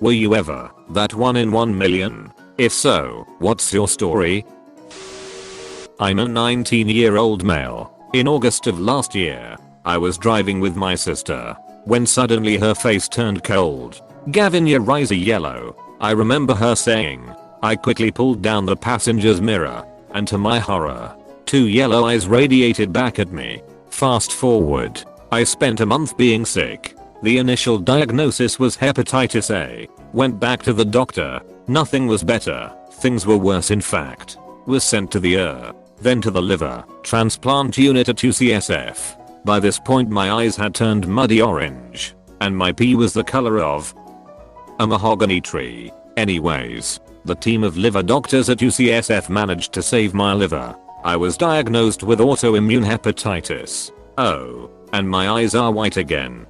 Were you ever that 1 in 1 million? If so, what's your story? I'm a 19-year-old male. In August of last year, I was driving with my sister when suddenly her face turned cold. "Gavin, your eyes are yellow." I remember her saying. I quickly pulled down the passenger's mirror, and to my horror, 2 yellow eyes radiated back at me. Fast forward, I spent a month being sick. The initial diagnosis was hepatitis A. Went back to the doctor. Nothing was better. Things were worse in fact. Was sent to the then to the liver transplant unit at UCSF. By this point my eyes had turned muddy orange, and my pee was the color of a mahogany tree. Anyways, the team of liver doctors at UCSF managed to save my liver. I was diagnosed with autoimmune hepatitis. Oh, and my eyes are white again.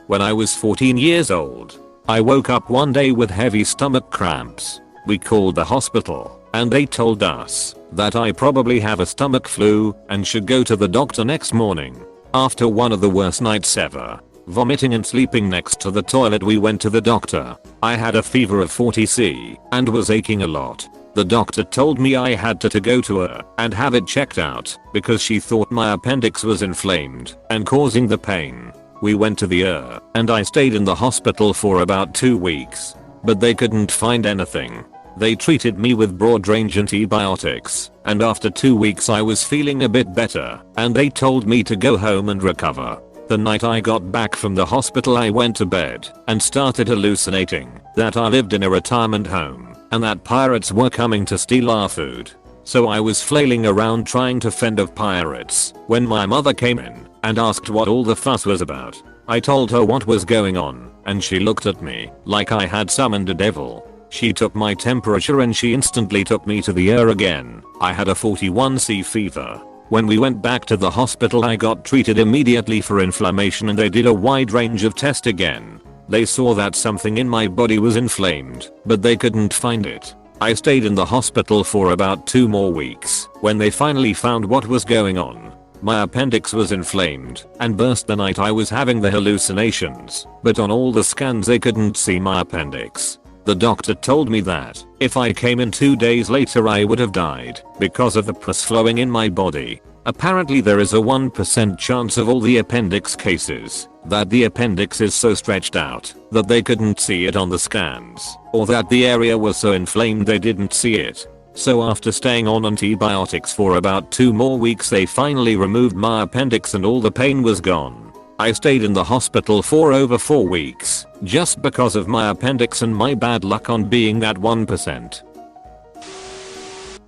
When I was 14 years old, I woke up one day with heavy stomach cramps. We called the hospital, and they told us that I probably have a stomach flu and should go to the doctor next morning. After one of the worst nights ever, vomiting and sleeping next to the toilet, we went to the doctor. I had a fever of 40°C and was aching a lot. The doctor told me I had to go to her and have it checked out because she thought my appendix was inflamed and causing the pain. We went to the and I stayed in the hospital for about 2 weeks, but they couldn't find anything. They treated me with broad-range antibiotics, and after 2 weeks I was feeling a bit better, and they told me to go home and recover. The night I got back from the hospital I went to bed and started hallucinating that I lived in a retirement home and that pirates were coming to steal our food. So I was flailing around trying to fend off pirates when my mother came in and asked what all the fuss was about. I told her what was going on, and she looked at me like I had summoned a devil. She took my temperature and she instantly took me to the again. I had a 41°C fever. When we went back to the hospital I got treated immediately for inflammation and they did a wide range of tests again. They saw that something in my body was inflamed, but they couldn't find it. I stayed in the hospital for about 2 more weeks when they finally found what was going on. My appendix was inflamed and burst the night I was having the hallucinations, but on all the scans they couldn't see my appendix. The doctor told me that if I came in 2 days later I would have died because of the pus flowing in my body. Apparently there is a 1% chance of all the appendix cases that the appendix is so stretched out that they couldn't see it on the scans, or that the area was so inflamed they didn't see it. So after staying on antibiotics for about 2 more weeks they finally removed my appendix and all the pain was gone. I stayed in the hospital for over 4 weeks just because of my appendix and my bad luck on being that 1%.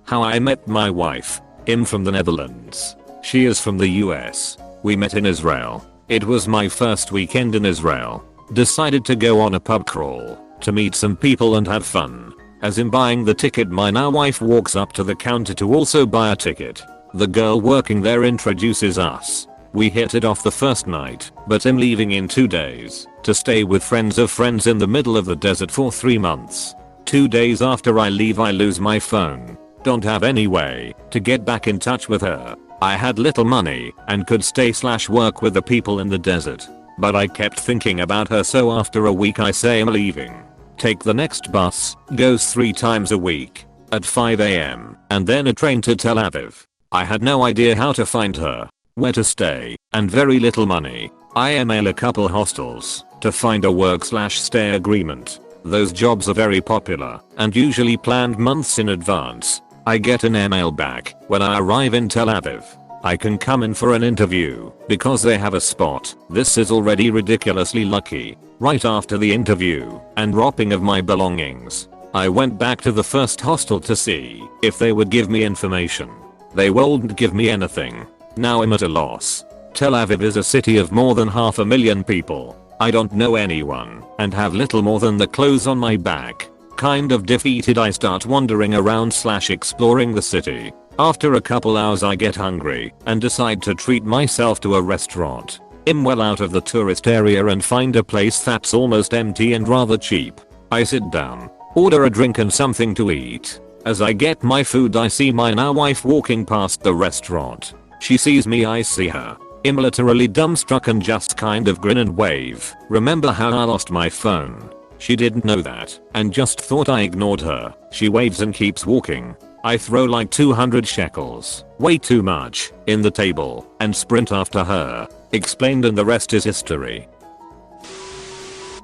How I met my wife. I'm from the Netherlands. She is from the US. We met in Israel. It was my first weekend in Israel. Decided to go on a pub crawl to meet some people and have fun. As I'm buying the ticket my now wife walks up to the counter to also buy a ticket. The girl working there introduces us. We hit it off the first night, but I'm leaving in 2 days to stay with friends of friends in the middle of the desert for 3 months. 2 days after I leave I lose my phone. Don't have any way to get back in touch with her. I had little money and could stay/work with the people in the desert, but I kept thinking about her, so after a week I say I'm leaving. Take the next bus, goes 3 times a week, at 5 AM, and then a train to Tel Aviv. I had no idea how to find her, where to stay, and very little money. I email a couple hostels to find a work/stay agreement. Those jobs are very popular and usually planned months in advance. I get an email back when I arrive in Tel Aviv. I can come in for an interview because they have a spot. This is already ridiculously lucky. Right after the interview and dropping of my belongings, I went back to the first hostel to see if they would give me information. They wouldn't give me anything. Now I'm at a loss. Tel Aviv is a city of more than 500,000 people. I don't know anyone and have little more than the clothes on my back. Kind of defeated I start wandering around/exploring the city. After a couple hours I get hungry and decide to treat myself to a restaurant. I'm well out of the tourist area and find a place that's almost empty and rather cheap. I sit down, order a drink and something to eat. As I get my food I see my now wife walking past the restaurant. She sees me, I see her. I'm literally dumbstruck and just kind of grin and wave. Remember how I lost my phone? She didn't know that and just thought I ignored her. She waves and keeps walking. I throw like 200 shekels, way too much, in the table and sprint after her. Explained, and the rest is history.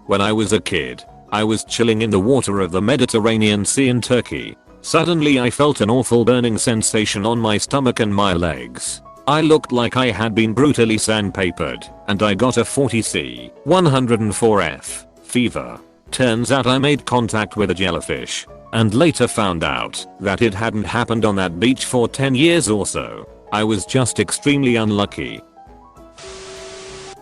When I was a kid, I was chilling in the water of the Mediterranean Sea in Turkey. Suddenly I felt an awful burning sensation on my stomach and my legs. I looked like I had been brutally sandpapered, and I got a 40°C, 104°F fever. Turns out I made contact with a jellyfish, and later found out that it hadn't happened on that beach for 10 years or so. I was just extremely unlucky.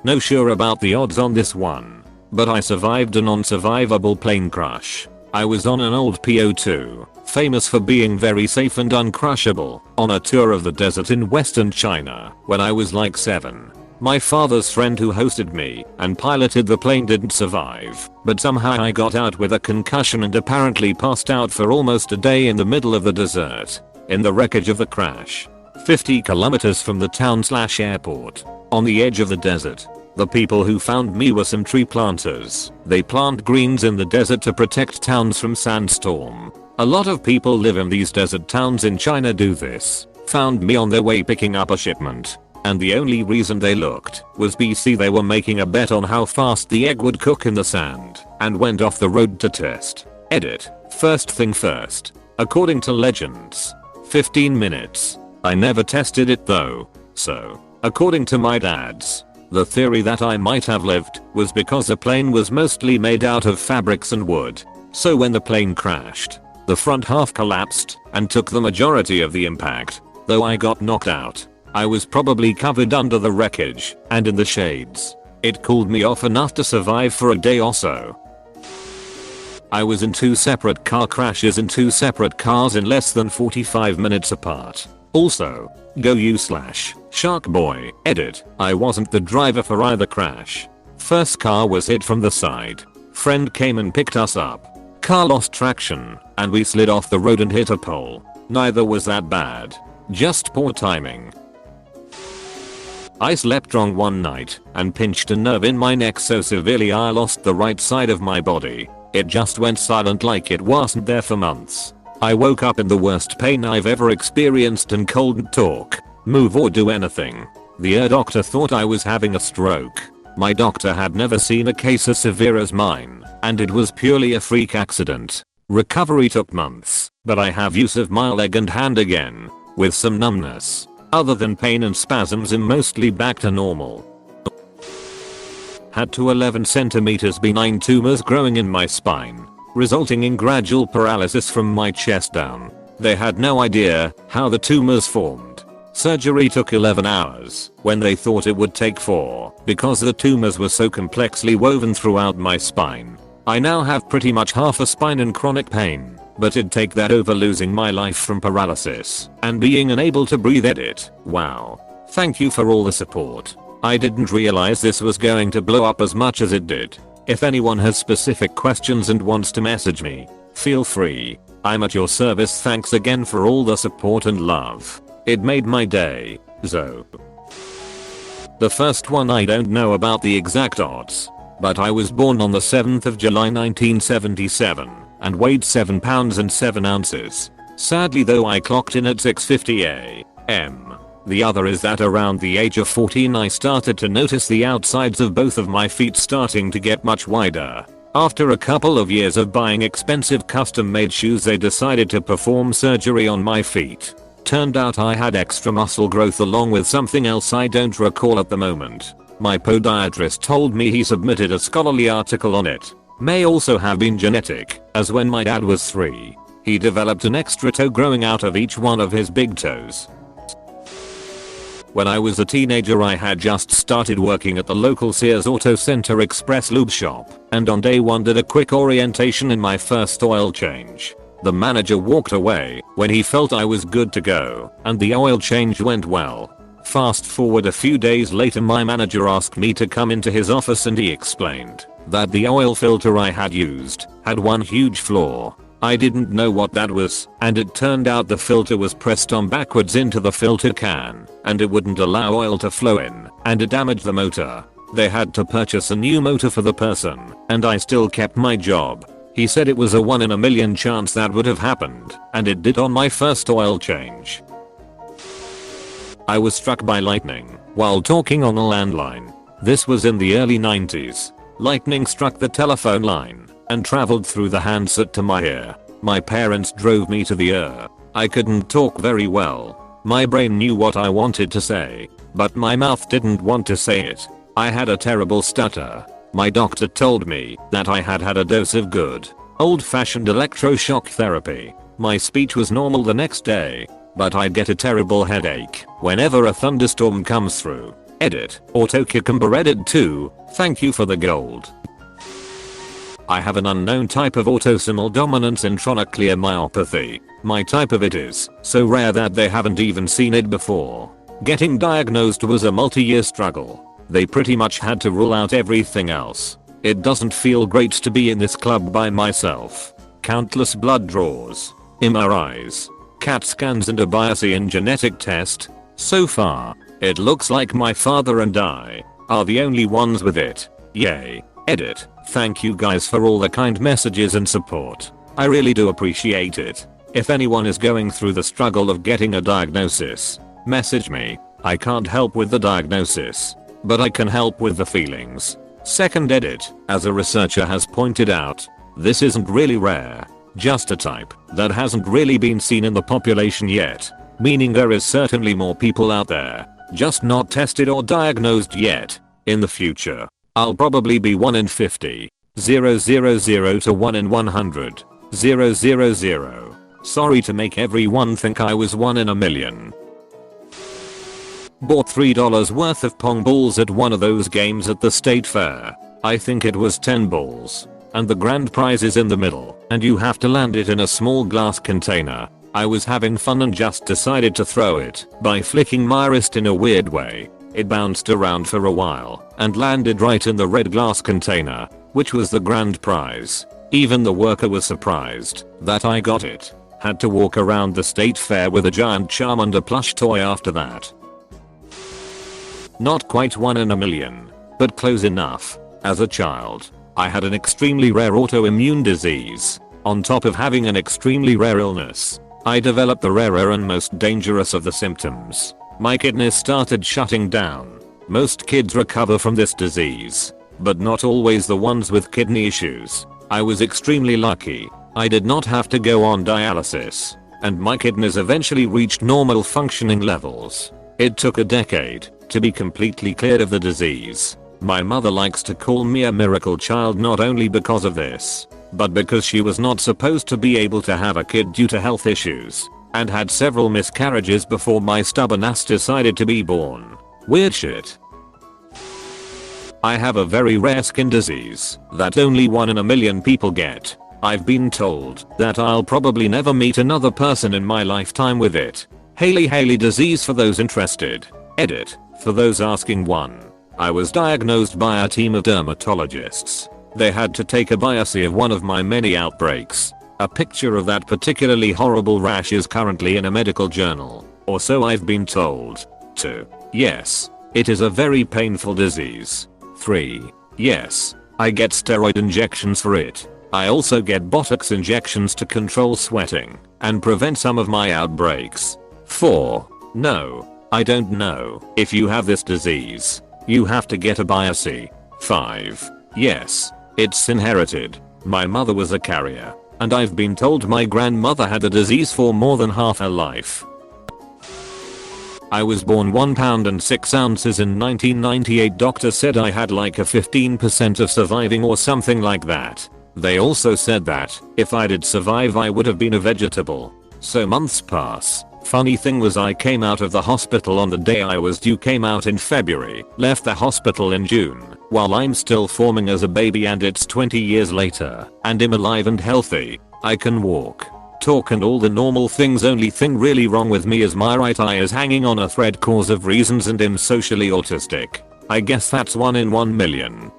No sure about the odds on this one, but I survived a non-survivable plane crash. I was on an old PO2, famous for being very safe and uncrushable, on a tour of the desert in western China when I was like 7. My father's friend who hosted me and piloted the plane didn't survive, but somehow I got out with a concussion and apparently passed out for almost a day in the middle of the desert, in the wreckage of the crash. 50 kilometers from the town/airport, on the edge of the desert. The people who found me were some tree planters. They plant greens in the desert to protect towns from sandstorm. A lot of people live in these desert towns in China do this. Found me on their way picking up a shipment. And the only reason they looked was BC they were making a bet on how fast the egg would cook in the sand, and went off the road to test. Edit. First thing first. According to legends, 15 minutes. I never tested it though. So, according to my dad's, the theory that I might have lived was because the plane was mostly made out of fabrics and wood. So when the plane crashed, the front half collapsed and took the majority of the impact. Though I got knocked out, I was probably covered under the wreckage and in the shades. It cooled me off enough to survive for a day or so. I was in 2 separate car crashes in 2 separate cars in less than 45 minutes apart. Also, go you/Sharkboy. Edit. I wasn't the driver for either crash. First car was hit from the side. Friend came and picked us up. Car lost traction, and we slid off the road and hit a pole. Neither was that bad. Just poor timing. I slept wrong one night and pinched a nerve in my neck so severely I lost the right side of my body. It just went silent like it wasn't there for months. I woke up in the worst pain I've ever experienced and couldn't talk, move or do anything. The ear doctor thought I was having a stroke. My doctor had never seen a case as severe as mine, and it was purely a freak accident. Recovery took months, but I have use of my leg and hand again, with some numbness. Other than pain and spasms, I'm mostly back to normal. Had 2 11 centimeters benign tumors growing in my spine, resulting in gradual paralysis from my chest down. They had no idea how the tumors formed. Surgery took 11 hours when they thought it would take 4 because the tumors were so complexly woven throughout my spine. I now have pretty much half a spine and chronic pain, but it'd take that over losing my life from paralysis and being unable to breathe. Edit. Wow. Thank you for all the support. I didn't realize this was going to blow up as much as it did. If anyone has specific questions and wants to message me, feel free. I'm at your service. Thanks again for all the support and love. It made my day. Zo. The first one, I don't know about the exact odds, but I was born on the 7th of July 1977 and weighed 7 pounds and 7 ounces. Sadly though, I clocked in at 6:50 a.m. The other is that around the age of 14 I started to notice the outsides of both of my feet starting to get much wider. After a couple of years of buying expensive custom made shoes, they decided to perform surgery on my feet. Turned out I had extra muscle growth along with something else I don't recall at the moment. My podiatrist told me he submitted a scholarly article on it. May also have been genetic, as when my dad was 3, he developed an extra toe growing out of each one of his big toes. When I was a teenager, I had just started working at the local Sears Auto Center Express Lube shop, and on day 1 did a quick orientation in my first oil change. The manager walked away when he felt I was good to go, and the oil change went well. Fast forward a few days later, my manager asked me to come into his office and he explained that the oil filter I had used had one huge flaw. I didn't know what that was, and it turned out the filter was pressed on backwards into the filter can, and it wouldn't allow oil to flow in, and it damaged the motor. They had to purchase a new motor for the person, and I still kept my job. He said it was a 1 in a million chance that would have happened, and it did on my first oil change. I was struck by lightning while talking on a landline. This was in the early 90s. Lightning struck the telephone line and traveled through the handset to my ear. My parents drove me to the ER. I couldn't talk very well. My brain knew what I wanted to say, but my mouth didn't want to say it. I had a terrible stutter. My doctor told me that I had had a dose of good, old-fashioned electroshock therapy. My speech was normal the next day, but I'd get a terrible headache whenever a thunderstorm comes through. Edit. AutoCucumber Edit 2, thank you for the gold. I have an unknown type of autosomal dominant intranuclear myopathy. My type of it is so rare that they haven't even seen it before. Getting diagnosed was a multi-year struggle. They pretty much had to rule out everything else. It doesn't feel great to be in this club by myself. Countless blood draws, MRIs, CAT scans and a Bayesian genetic test. So far, it looks like my father and I are the only ones with it. Yay. Edit. Thank you guys for all the kind messages and support. I really do appreciate it. If anyone is going through the struggle of getting a diagnosis, message me. I can't help with the diagnosis, but I can help with the feelings. Second edit. As a researcher has pointed out, this isn't really rare. Just a type that hasn't really been seen in the population yet. Meaning there is certainly more people out there, just not tested or diagnosed yet. In the future, I'll probably be 1 in 50, 000 to 1 in 100, 000. Sorry to make everyone think I was 1 in a million. Bought $3 worth of pong balls at one of those games at the state fair. I think it was 10 balls. And the grand prize is in the middle, and you have to land it in a small glass container. I was having fun and just decided to throw it by flicking my wrist in a weird way. It bounced around for a while and landed right in the red glass container, which was the grand prize. Even the worker was surprised that I got it. Had to walk around the state fair with a giant Charmander plush toy after that. Not quite 1 in a million, but close enough. As a child, I had an extremely rare autoimmune disease. On top of having an extremely rare illness, I developed the rarer and most dangerous of the symptoms. My kidneys started shutting down. Most kids recover from this disease, but not always the ones with kidney issues. I was extremely lucky. I did not have to go on dialysis, and my kidneys eventually reached normal functioning levels. It took a decade to be completely cleared of the disease. My mother likes to call me a miracle child not only because of this, but because she was not supposed to be able to have a kid due to health issues, and had several miscarriages before my stubborn ass decided to be born. Weird shit. I have a very rare skin disease that only 1 in a million people get. I've been told that I'll probably never meet another person in my lifetime with it. Haley disease for those interested. Edit. For those asking, 1. I was diagnosed by a team of dermatologists. They had to take a biopsy of one of my many outbreaks. A picture of that particularly horrible rash is currently in a medical journal, or so I've been told. 2. Yes, it is a very painful disease. 3. Yes, I get steroid injections for it. I also get Botox injections to control sweating and prevent some of my outbreaks. 4. No, I don't know if you have this disease. You have to get a biopsy. 5. Yes, it's inherited. My mother was a carrier, and I've been told my grandmother had the disease for more than half her life. I was born 1 pound and 6 ounces in 1998. Doctor said I had like a 15% of surviving or something like that. They also said that if I did survive I would have been a vegetable. So months pass. Funny thing was I came out of the hospital on the day I was due, came out in February, left the hospital in June, while I'm still forming as a baby and it's 20 years later, and I'm alive and healthy. I can walk, talk and all the normal things. Only thing really wrong with me is my right eye is hanging on a thread cause of reasons and I'm socially autistic. I guess that's 1 in 1 million.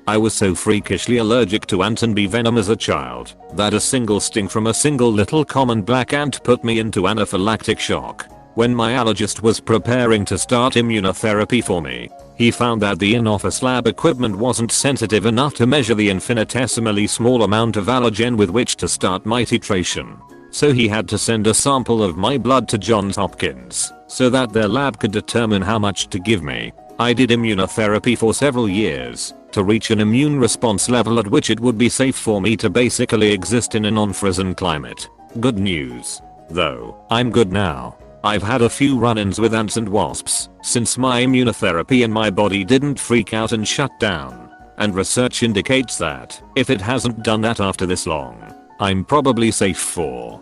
I was so freakishly allergic to ant and bee venom as a child that a single sting from a single little common black ant put me into anaphylactic shock. When my allergist was preparing to start immunotherapy for me, he found that the in-office lab equipment wasn't sensitive enough to measure the infinitesimally small amount of allergen with which to start my titration. So he had to send a sample of my blood to Johns Hopkins so that their lab could determine how much to give me. I did immunotherapy for several years to reach an immune response level at which it would be safe for me to basically exist in a non-frozen climate. Good news, though, I'm good now. I've had a few run-ins with ants and wasps since my immunotherapy and my body didn't freak out and shut down. And research indicates that if it hasn't done that after this long, I'm probably safe for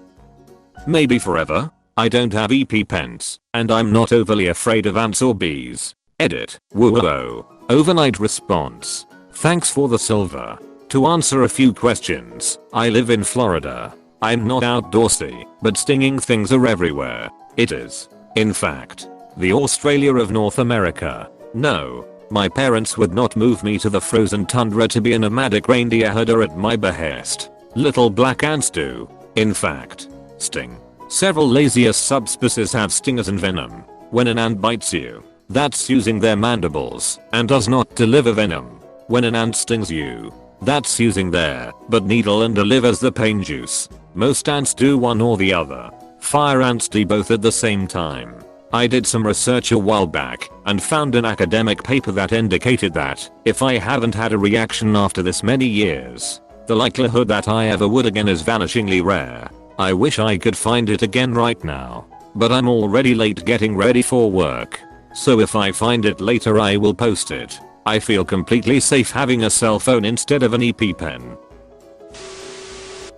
maybe forever. I don't have EpiPens, and I'm not overly afraid of ants or bees. Edit. Whoa. Overnight response. Thanks for the silver. To answer a few questions, I live in Florida. I'm not outdoorsy, but stinging things are everywhere. It is, in fact, the Australia of North America. No, my parents would not move me to the frozen tundra to be a nomadic reindeer herder at my behest. Little black ants do, in fact, sting. Several Lasius subspecies have stingers and venom. When an ant bites you, that's using their mandibles and does not deliver venom. When an ant stings you, that's using their bud needle and delivers the pain juice. Most ants do one or the other. Fire ants do both at the same time. I did some research a while back and found an academic paper that indicated that if I haven't had a reaction after this many years, the likelihood that I ever would again is vanishingly rare. I wish I could find it again right now, but I'm already late getting ready for work. So if I find it later I will post it. I feel completely safe having a cell phone instead of an EpiPen.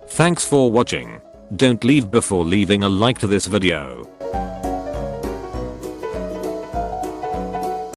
Thanks for watching. Don't leave before leaving a like to this video.